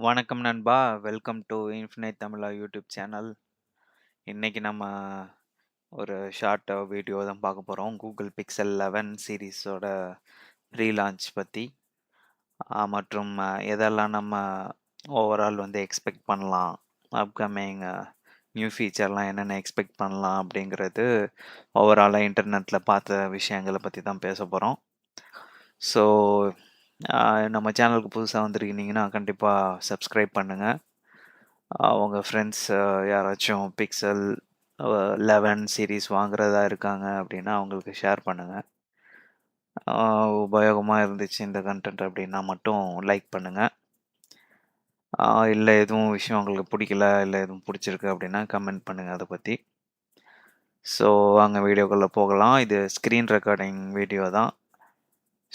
வணக்கம் நண்பா. Welcome to infinite Tamizha YouTube channel. இன்னைக்கு நம்ம ஒரு ஷார்ட் வீடியோ தான் பார்க்க போறோம். Google Pixel 11 சீரிஸோட ப்ரீ லான்ச் பத்தி, மற்றும் எதெல்லாம் நம்ம ஓவரால் வந்து எக்ஸ்பெக்ட் பண்ணலாம். அப்கமிங் நியூ ஃபீச்சர்லாம் என்னென்ன எக்ஸ்பெக்ட் பண்ணலாம் அப்படிங்கிறது, ஓவராலா இன்டர்நெட்ல பார்த்த விஷயங்கள பத்தி தான் பேசப் போறோம். ஸோ, நம்ம சேனலுக்கு புதுசா வந்திருக்கீங்கன்னா, கண்டிப்பா சப்ஸ்கிரைப் பண்ணுங்க. உங்க ஃப்ரெண்ட்ஸ் யாராச்சும் பிக்சல் 11 சீரிஸ் வாங்குறதா இருக்காங்க அப்படின்னா அவங்களுக்கு ஷேர் பண்ணுங்க. உபயோகமா இருந்துச்சு இந்த கன்டென்ட் அப்படின்னா மட்டும் லைக் பண்ணுங்க. இல்லை எதுவும் விஷயம் உங்களுக்கு பிடிக்கல, இல்லை எதுவும் பிடிச்சிருக்கு அப்படின்னா கமெண்ட் பண்ணுங்க அதை பற்றி. ஸோ அங்கே வீடியோக்குள்ளே போகலாம். இது ஸ்க்ரீன் ரெக்கார்டிங் வீடியோ தான்.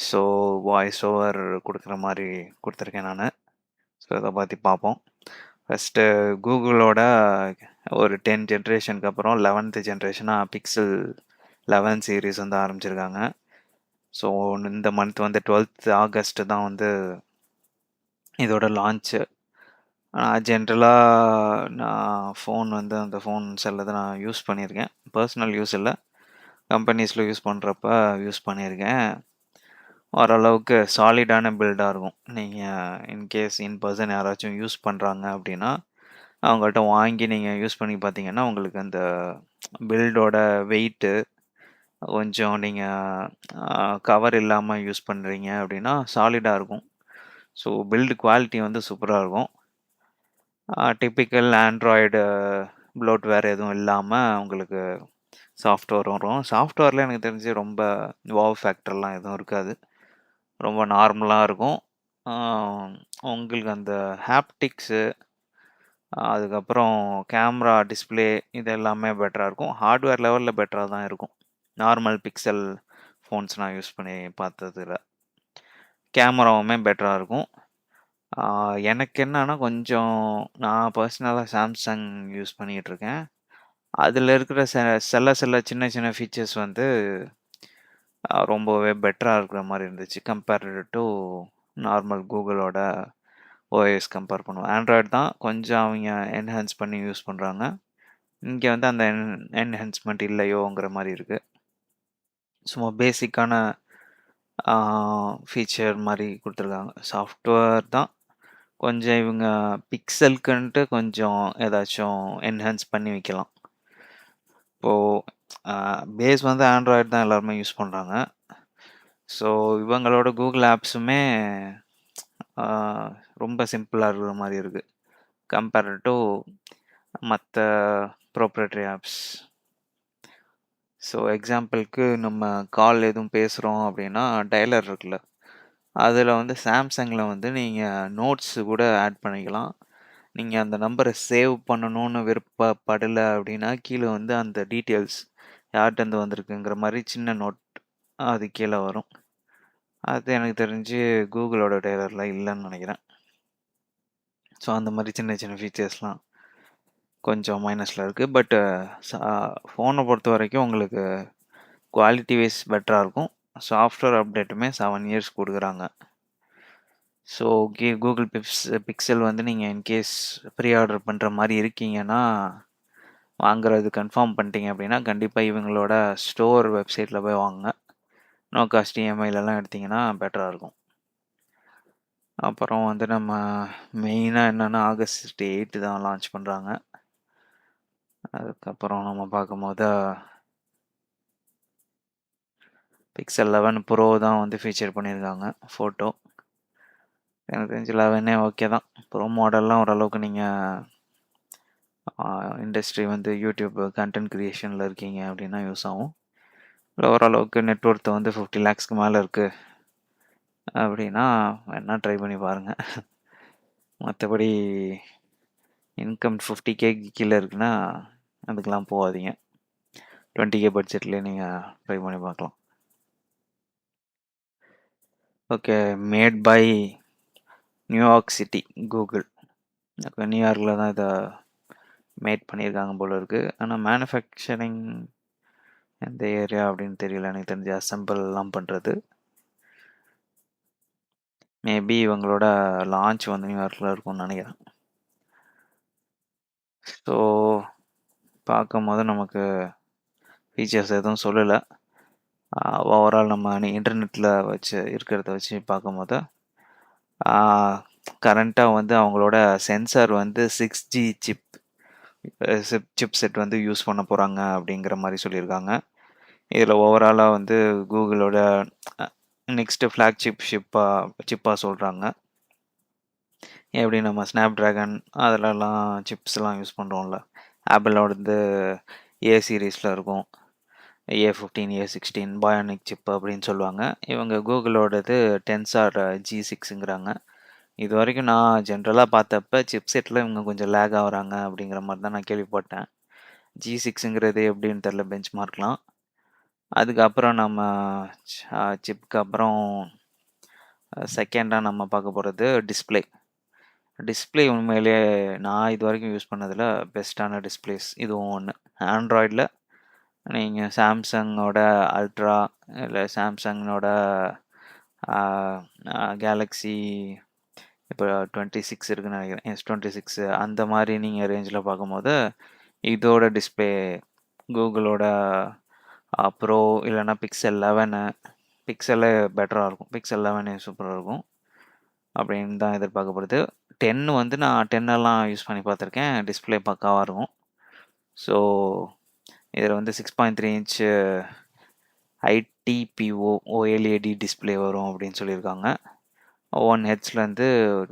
ஸோ வாய்ஸ் ஓவர் கொடுக்குற மாதிரி கொடுத்துருக்கேன் நான். ஸோ இதை பற்றி பார்ப்போம். ஃபஸ்ட்டு கூகுளோட ஒரு 10 ஜென்ரேஷனுக்கு அப்புறம் 11th ஜென்ரேஷனாக பிக்சல் 11 சீரிஸ் வந்து ஆரம்பிச்சிருக்காங்க. ஸோ இந்த மந்த் வந்து 12th ஆகஸ்ட் தான் வந்து இதோட லான்ச்சு. ஜென்ரலாக நான் ஃபோன் வந்து அந்த ஃபோன் செல்லதை நான் யூஸ் பண்ணியிருக்கேன். பர்சனல் யூஸ் இல்லை, கம்பெனிஸில் யூஸ் பண்ணுறப்ப யூஸ் பண்ணியிருக்கேன். ஓரளவுக்கு சாலிடான பில்டாக இருக்கும். நீங்கள் இன்கேஸ் இன் பர்சன் யாராச்சும் யூஸ் பண்ணுறாங்க அப்படின்னா அவங்கள்ட்ட வாங்கி நீங்கள் யூஸ் பண்ணி பார்த்தீங்கன்னா உங்களுக்கு அந்த பில்டோட வெயிட்டு கொஞ்சம் நீங்கள் கவர் இல்லாமல் யூஸ் பண்ணுறீங்க அப்படின்னா சாலிடாக இருக்கும். ஸோ பில்டு குவாலிட்டி வந்து சூப்பராக இருக்கும். டிப்பிக்கல் ஆண்ட்ராய்டு ப்ளோட்வேர் எதுவும் இல்லாமல் உங்களுக்கு சாஃப்ட்வேர் வரும். சாஃப்ட்வேரில் எனக்கு தெரிஞ்சு ரொம்ப வாவ் ஃபேக்டர்லாம் எதுவும் இருக்காது. ரொம்ப நார்மலாக இருக்கும். உங்களுக்கு அந்த ஹாப்டிக்ஸு, அதுக்கப்புறம் கேமரா, டிஸ்பிளே இது எல்லாமே பெட்டராக இருக்கும். ஹார்ட்வேர் லெவலில் பெட்டராக தான் இருக்கும். நார்மல் பிக்சல் ஃபோன்ஸ் நான் யூஸ் பண்ணி பார்த்ததில்ல. கேமராவுமே பெட்டராக இருக்கும். எனக்கு என்னன்னா கொஞ்சம் நான் பர்சனலாக சாம்சங் யூஸ் பண்ணிகிட்ருக்கேன். அதில் இருக்கிற சில சின்ன சின்ன ஃபீச்சர்ஸ் வந்து ரொம்பவே பெட்டராக இருக்கிற மாதிரி இருந்துச்சு கம்பேர்டு டு நார்மல் கூகுளோட ஓஎஸ் கம்பேர் பண்ணுவோம். ஆண்ட்ராய்டு தான் கொஞ்சம் அவங்க என்ஹான்ஸ் பண்ணி யூஸ் பண்ணுறாங்க. இங்கே வந்து அந்த என்ஹான்ஸ்மெண்ட் இல்லையோங்கிற மாதிரி இருக்குது. சும்மா பேசிக்கான ஃபீச்சர் மாதிரி கொடுத்துருக்காங்க. சாஃப்ட்வேர் தான் கொஞ்சம் இவங்க பிக்சலுக்குன்ட்டு கொஞ்சம் ஏதாச்சும் என்ஹான்ஸ் பண்ணி வைக்கலாம். இப்போது பேஸ் வந்து ஆண்ட்ராய்டு தான் எல்லாருமே யூஸ் பண்ணுறாங்க. ஸோ இவங்களோட கூகுள் ஆப்ஸுமே ரொம்ப சிம்பிளாக இருக்கிற மாதிரி இருக்குது கம்பேர்டு டு மற்ற ப்ரோப்ரைட்டரி ஆப்ஸ். ஸோ எக்ஸாம்பிளுக்கு நம்ம கால் எதுவும் பேசுகிறோம் அப்படின்னா டயலர் இருக்குல்ல, அதில் வந்து சாம்சங்கில் வந்து நீங்கள் நோட்ஸு கூட ஆட் பண்ணிக்கலாம். நீங்கள் அந்த நம்பரை சேவ் பண்ணணும்னு விருப்பப்படலை அப்படின்னா கீழே வந்து அந்த டீட்டெயில்ஸ் யார்கிட்டேருந்து வந்திருக்குங்கிற மாதிரி சின்ன நோட் அது கீழே வரும். அது எனக்கு தெரிஞ்சு கூகுளோட டயலரில் இல்லைன்னு நினைக்கிறேன். ஸோ அந்த மாதிரி சின்ன சின்ன ஃபீச்சர்ஸ்லாம் கொஞ்சம் மைனஸில் இருக்குது. பட் ஃபோனை பொறுத்த வரைக்கும் உங்களுக்கு குவாலிட்டி வைஸ் பெட்டராக இருக்கும். சாஃப்ட்வேர் அப்டேட்டுமே 7 இயர்ஸ் கொடுக்குறாங்க. ஸோ கூகுள் பிக்சல் வந்து நீங்கள் இன்கேஸ் ப்ரீ ஆர்டர் பண்ணுற மாதிரி இருக்கீங்கன்னா, வாங்குறது கன்ஃபார்ம் பண்ணிட்டீங்க அப்படின்னா கண்டிப்பாக இவங்களோட ஸ்டோர் வெப்சைட்டில் போய் வாங்குங்க. நோ காஸ்ட் இஎம்ஐலலாம் எடுத்திங்கன்னா பெட்டராக இருக்கும். அப்புறம் வந்து நம்ம மெயினாக என்னென்னா ஆகஸ்ட் 8 தான் லான்ச் பண்ணுறாங்க. அதுக்கப்புறம் நம்ம பார்க்கும்போது பிக்சல் 11 ப்ரோ தான் வந்து ஃபீச்சர் பண்ணியிருக்காங்க. ஃபோட்டோ எனக்கு தெரிஞ்சு 11 ஓகே தான். ப்ரோ மாடல்லாம் ஓரளவுக்கு நீங்கள் இண்டஸ்ட்ரி வந்து யூடியூப் கண்டென்ட் க்ரியேஷனில் இருக்கீங்க அப்படின்னா யூஸ் ஆகும். இல்லை ஓரளவுக்கு நெட்ஒர்த்து வந்து 50 lakhsக்கு மேலே இருக்குது அப்படின்னா வேணால் ட்ரை பண்ணி பாருங்கள். மற்றபடி இன்கம் 50K கீழே இருக்குன்னா அதுக்கெலாம் போகாதீங்க. 20K பட்ஜெட்லேயே நீங்கள் ட்ரை பண்ணி பார்க்கலாம். Okay, made by New York city Google. நியூயார்க்கில் தான் இதை மேட் பண்ணியிருக்காங்க போல இருக்குது. ஆனால் மேனுஃபேக்சரிங் எந்த ஏரியா அப்படின்னு தெரியல. எனக்கு தெரிஞ்சு அசம்பிள்லாம் பண்ணுறது. மேபி இவங்களோட லான்ச் வந்து நியூயார்க்கில் இருக்கும்னு நினைக்கிறேன். ஸோ பார்க்கும்போது நமக்கு ஃபீச்சர்ஸ் எதுவும் சொல்லலை. ஓவரால் நம்ம இன்டர்நெட்டில் வச்சு இருக்கிறத வச்சு பார்க்கும்போது கரண்ட்டாக வந்து அவங்களோட சென்சார் வந்து 6G சிப் செட் வந்து யூஸ் பண்ண போகிறாங்க அப்படிங்கிற மாதிரி சொல்லியிருக்காங்க. இதில் ஓவராலாக வந்து கூகுளோட நெக்ஸ்ட்டு ஃப்ளாக்ஷிப் சிப்பாக சொல்கிறாங்க. எப்படி நம்ம ஸ்னாப் ட்ராகன் அதிலலாம் சிப்ஸ்லாம் யூஸ் பண்ணுறோம்ல, ஆப்பிளோடது ஏ சீரீஸில் இருக்கும், A15 A16 பயானிக் சிப் அப்படின்னு சொல்லுவாங்க. இவங்க கூகுளோடது டென்சார் G6ங்கிறாங்க. இது வரைக்கும் நான் ஜென்ரலாக பார்த்தப்ப சிப்செட்டில் இவங்க கொஞ்சம் லேக் ஆகுறாங்க அப்படிங்கிற மாதிரி தான் நான் கேள்விப்பட்டேன். G6ங்கிறது எப்படின்னு தெரில, பெஞ்ச் மார்க்லாம். அதுக்கப்புறம் நம்ம சிப்க்கு அப்புறம் செகண்டாக நம்ம பார்க்க போகிறது டிஸ்பிளே. டிஸ்பிளே உண்மையிலேயே நான் இது வரைக்கும் யூஸ் பண்ணதில் பெஸ்ட்டான டிஸ்பிளேஸ் இதுவும் ஒன்று. ஆண்ட்ராய்டில் நீங்கள் சாம்சங்கோட அல்ட்ரா இல்லை சாம்சங்கோட கேலக்ஸி இப்போ 26 இருக்குன்னு நினைக்கிறேன், S26 அந்த மாதிரி நீங்கள் ரேஞ்சில் பார்க்கும்போது இதோட டிஸ்பிளே கூகுளோட ப்ரோ இல்லைன்னா பிக்சல் 11 பிக்சலே பெட்டராக இருக்கும். பிக்சல் 11 சூப்பராக இருக்கும் அப்படின்னு தான் எதிர்பார்க்கப்படுது. 10 வந்து நான் 10எல்லாம் யூஸ் பண்ணி பார்த்துருக்கேன், டிஸ்பிளே பக்காவாக இருக்கும். ஸோ இதில் வந்து 6.3 இன்ச்சு ITPO OLED டிஸ்பிளே வரும் அப்படின்னு சொல்லியிருக்காங்க. 1 ஹெட்ஸ்லேருந்து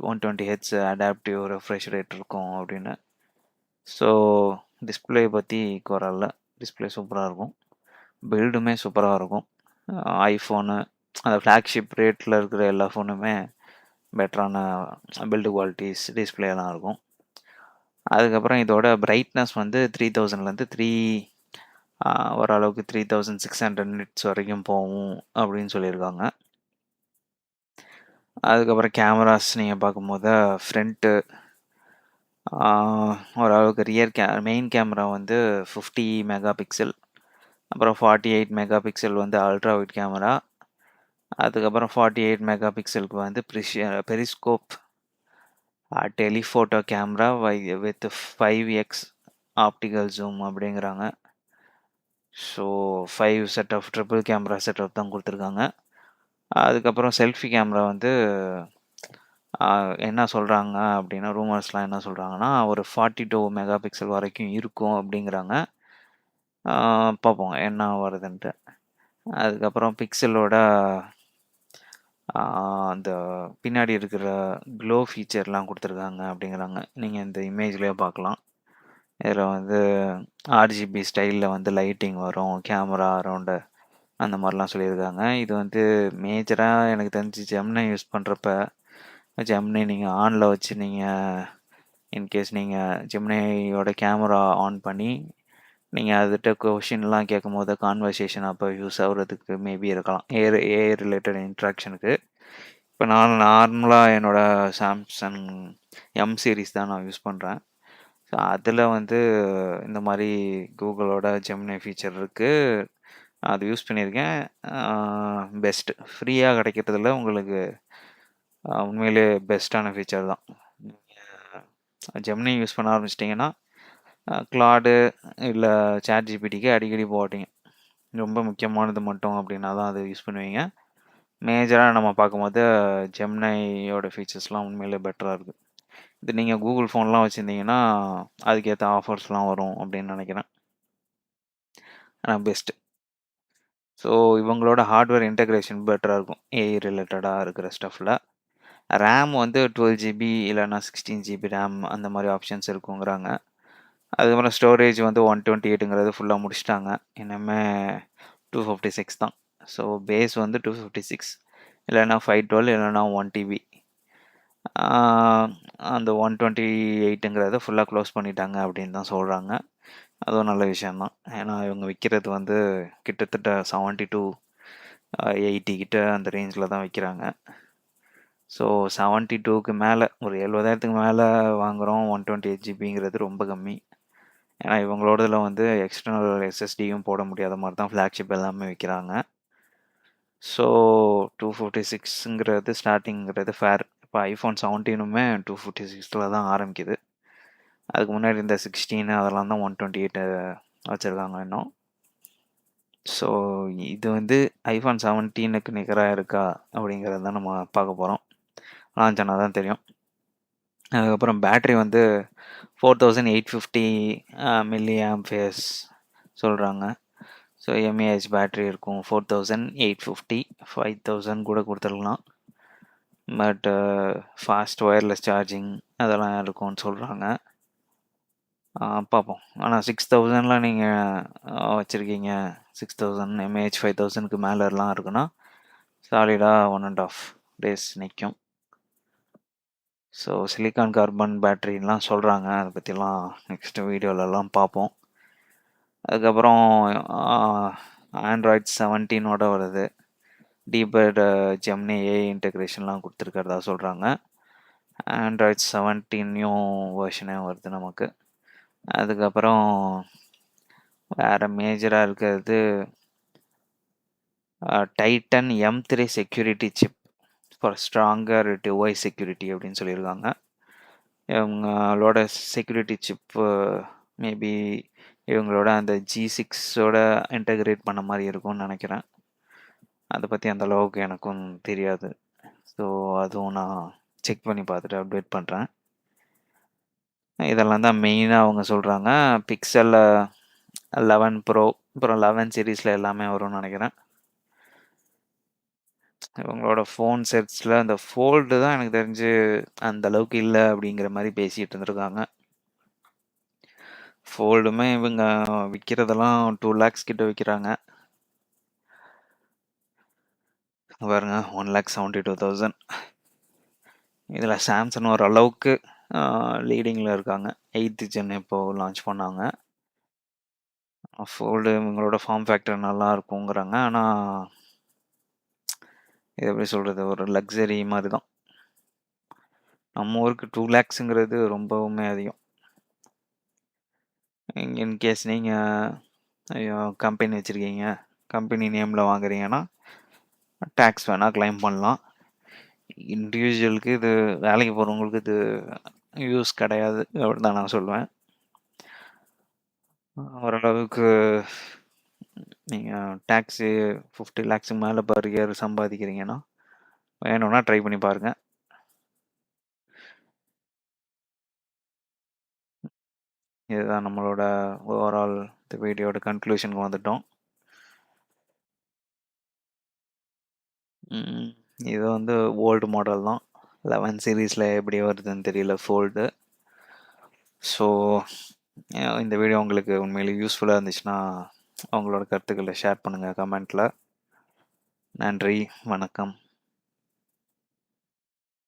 120 ஹெட்ஸ் அடாப்டிவ் ரெஃப்ரெஷ் ரேட் இருக்கும் அப்படின்னு. ஸோ டிஸ்பிளே பற்றி குறல்ல, டிஸ்பிளே சூப்பராக இருக்கும், பில்டுமே சூப்பராக இருக்கும். ஐஃபோனு அந்த ஃப்ளாக்ஷிப் ரேட்டில் இருக்கிற எல்லா ஃபோனுமே பெட்டரான பில்டு குவாலிட்டிஸ் டிஸ்பிளேலாம் இருக்கும். அதுக்கப்புறம் இதோட பிரைட்னஸ் வந்து 3000லேருந்து ஓரளவுக்கு 3600 நிட்ஸ் வரைக்கும் போகும் அப்படின்னு சொல்லியிருக்காங்க. அதுக்கப்புறம் கேமராஸ் நீங்கள் பார்க்கும்போது ஃப்ரண்ட்டு ஓரளவுக்கு மெயின் கேமரா வந்து 50 மெகா பிக்சல், அப்புறம் 48 மெகா பிக்சல் வந்து அல்ட்ரா வைட் கேமரா, அதுக்கப்புறம் 48 மெகா பிக்சலுக்கு வந்து periscope telephoto camera with 5x optical zoom அப்படிங்கிறாங்க. So 5 set of triple camera setup தான் கொடுத்துருக்காங்க. அதுக்கப்புறம் செல்ஃபி கேமரா வந்து என்ன சொல்கிறாங்க அப்படின்னா, ரூமர்ஸ்லாம் என்ன சொல்கிறாங்கன்னா ஒரு 42 மெகா பிக்சல் வரைக்கும் இருக்கும் அப்படிங்கிறாங்க. பார்ப்போம் என்ன வருதுன்ட்டு. அதுக்கப்புறம் பிக்சலோட அந்த பின்னாடி இருக்கிற க்ளோ ஃபீச்சர்லாம் கொடுத்துருக்காங்க அப்படிங்கிறாங்க. நீங்கள் இந்த இமேஜ்லேயே பார்க்கலாம். இதில் வந்து RGB ஸ்டைலில் வந்து லைட்டிங் வரும், கேமரா அரௌண்டு அந்த மாதிரிலாம் சொல்லியிருக்காங்க. இது வந்து மேஜராக எனக்கு தெரிஞ்சு ஜெமினி யூஸ் பண்ணுறப்ப ஜெமினி நீங்கள் ஆனில் வச்சு நீங்கள் இன்கேஸ் நீங்கள் ஜெமினியோட கேமரா ஆன் பண்ணி நீங்கள் அதுகிட்ட கொஷின்லாம் கேட்கும்போது கான்வர்சேஷன் அப்போ யூஸ் ஆகுறதுக்கு மேபி இருக்கலாம், ஏஐ ரிலேட்டட் இன்ட்ராக்ஷனுக்கு. இப்போ நான் நார்மலாக என்னோடய சாம்சங் எம் சீரீஸ் தான் நான் யூஸ் பண்ணுறேன். ஸோ அதில் வந்து இந்த மாதிரி கூகுளோட ஜெமினி ஃபீச்சர் இருக்குது, அது யூஸ் பண்ணியிருக்கேன். பெஸ்ட்டு ஃப்ரீயாக கிடைக்கிறதுல உங்களுக்கு உண்மையிலே பெஸ்ட்டான ஃபீச்சர் தான். நீங்கள் ஜெமினி யூஸ் பண்ண ஆரம்பிச்சிட்டிங்கன்னா கிளாடு இல்லை ChatGPTக்கு அடிக்கடி போட்டிங்க, ரொம்ப முக்கியமானது மட்டும் அப்படின்னா தான் அது யூஸ் பண்ணுவீங்க. மேஜராக நம்ம பார்க்கும்போது ஜெமினியோட ஃபீச்சர்ஸ்லாம் உண்மையிலே பெட்டராக இருக்குது. இது நீங்கள் கூகுள் ஃபோன்லாம் வச்சுருந்தீங்கன்னா அதுக்கேற்ற ஆஃபர்ஸ்லாம் வரும் அப்படின்னு நினைக்கிறேன். ஆனால் பெஸ்ட்டு. ஸோ இவங்களோட ஹார்ட்வேர் இன்டெக்ரேஷன் பெட்டராக இருக்கும் ஏஐ ரிலேட்டடாக இருக்கிற ஸ்டஃப்பில். ரேம் வந்து 12GB இல்லைன்னா 16GB ரேம் அந்த மாதிரி ஆப்ஷன்ஸ் இருக்குங்கிறாங்க. அதுக்கப்புறம் ஸ்டோரேஜ் வந்து 128ங்கிறது ஃபுல்லாக முடிச்சிட்டாங்க, இன்னுமே 256 தான். ஸோ பேஸ் வந்து 256 இல்லைன்னா 512 இல்லைன்னா 1TB. அந்த 128ங்கிறத ஃபுல்லாக க்ளோஸ் பண்ணிட்டாங்க அப்படின்னு தான் சொல்கிறாங்க. அதுவும் நல்ல விஷயந்தான். ஏன்னா இவங்க விற்கிறது வந்து கிட்டத்தட்ட 70 to 80 கிட்ட அந்த ரேஞ்சில் தான் விற்கிறாங்க. ஸோ 72க்கு மேலே ஒரு 70,000க்கு மேலே வாங்குகிறோம் 128GBங்கிறது ரொம்ப கம்மி. ஏன்னா இவங்களோடதில் வந்து எக்ஸ்டர்னல் SSDயும் போட முடியாத மாதிரி தான் ஃப்ளாக்ஷிப் எல்லாமே விற்கிறாங்க. ஸோ 256ங்கிறது ஸ்டார்ட்டிங்கிறது ஃபேர். இப்போ ஐஃபோன் 17மே 256ல் தான் ஆரம்பிக்குது. அதுக்கு முன்னாடி இந்த 16 அதெல்லாம் தான் 128 வச்சுருக்காங்க இன்னும். ஸோ இது வந்து ஐஃபோன் 17க்கு நிகராக இருக்கா அப்படிங்கிறது தான் நம்ம பார்க்க போகிறோம். லான்ச் ஆனால் தான் தெரியும். அதுக்கப்புறம் பேட்ரி வந்து 4850 மில்லி ஆம்பியர்ஸ் சொல்கிறாங்க. ஸோ எம்ஏஹெச் பேட்ரி இருக்கும். 4850, 5000 கூட கொடுத்துருக்கலாம். பட் ஃபாஸ்ட் ஒயர்லெஸ் சார்ஜிங் அதெல்லாம் இருக்கும்னு சொல்கிறாங்க. பார்ப்போம். ஆனால் 6000லாம் நீங்கள் வச்சுருக்கீங்க, 6000 எம்ஏஹெச் 5000க்கு மேலெலாம் இருக்குன்னா சாலிடாக 1.5 days நிற்கும். ஸோ சிலிக்கான் கார்பன் பேட்டரிலாம் சொல்கிறாங்க. அதை பற்றிலாம் நெக்ஸ்ட் வீடியோலலாம் பார்ப்போம். அதுக்கப்புறம் ஆண்ட்ராய்ட் 17ஓட வருது. டீபர்டு ஜெமினி ஏஐ இன்டெக்ரேஷன்லாம் கொடுத்துருக்கிறதா சொல்கிறாங்க. ஆண்ட்ராய்ட் 17 நியூ வெர்ஷனே வருது நமக்கு. அதுக்கப்புறம் வேறு மேஜராக இருக்கிறது Titan M3 security chip for stronger device security அப்படின்னு சொல்லியிருக்காங்க. இவங்களோட செக்யூரிட்டி சிப்பு மேபி இவங்களோட அந்த G6ஓட இன்டெகிரேட் பண்ண மாதிரி இருக்கும்னு நினைக்கிறேன். அதை பற்றி அந்த அளவுக்கு எனக்கும் தெரியாது. ஸோ அதுவும் நான் செக் பண்ணி பார்த்துட்டு அப்டேட் பண்ணுறேன். இதெல்லாம் தான் மெயினாக அவங்க சொல்கிறாங்க. பிக்சல் 11 ப்ரோ அப்புறம் 11 சீரீஸில் எல்லாமே வரும்னு நினைக்கிறேன். இவங்களோட ஃபோன் செட்ஸில் அந்த ஃபோல்டு தான் எனக்கு தெரிஞ்சு அந்த அளவுக்கு இல்லை அப்படிங்கிற மாதிரி பேசிகிட்டு இருந்திருக்காங்க. ஃபோல்டுமே இவங்க விற்கிறதெல்லாம் 2 lakhs கிட்ட விற்கிறாங்க. பாருங்க 1,72,000. இதில் சாம்சங் ஓரளவுக்கு லீடிங்கில் இருக்காங்க. 8th ஜென் இப்போது லான்ச் பண்ணாங்க. ஃபோல்டு இவங்களோட ஃபார்ம் ஃபேக்டர் நல்லா இருக்குங்கிறாங்க. ஆனால் இது எப்படி சொல்கிறது, ஒரு லக்ஸரி மாதிரி தான். நம்ம ஊருக்கு 2 lakhsங்கிறது ரொம்பவுமே அதிகம். இன்கேஸ் நீங்கள் கம்பெனி வச்சுருக்கீங்க, கம்பெனி நேமில் வாங்குறீங்கன்னா டேக்ஸ் வேணால் கிளைம் பண்ணலாம். இண்டிவிஜுவலுக்கு இது வேலைக்கு போகிறவங்களுக்கு இது யூஸ் கிடையாது அப்படின்னு தான் நான் சொல்லுவேன். ஓரளவுக்கு நீங்கள் டேக்ஸு 50 lakhs மேலே பர் இயர் சம்பாதிக்கிறீங்கன்னா வேணும்னா ட்ரை பண்ணி பாருங்கள். இதுதான் நம்மளோட ஓவரால் இந்த வீடியோட கன்க்ளூஷனுக்கு வந்துட்டோம். இது வந்து ஓல்டு மாடல் தான். 11 சீரீஸில் எப்படி வருதுன்னு தெரியல ஃபோல்டு. ஸோ இந்த வீடியோ உங்களுக்கு உண்மையிலே யூஸ்ஃபுல்லாக இருந்துச்சுன்னா உங்களோட கருத்துக்களை ஷேர் பண்ணுங்கள் கமெண்ட்டில். நன்றி, வணக்கம்.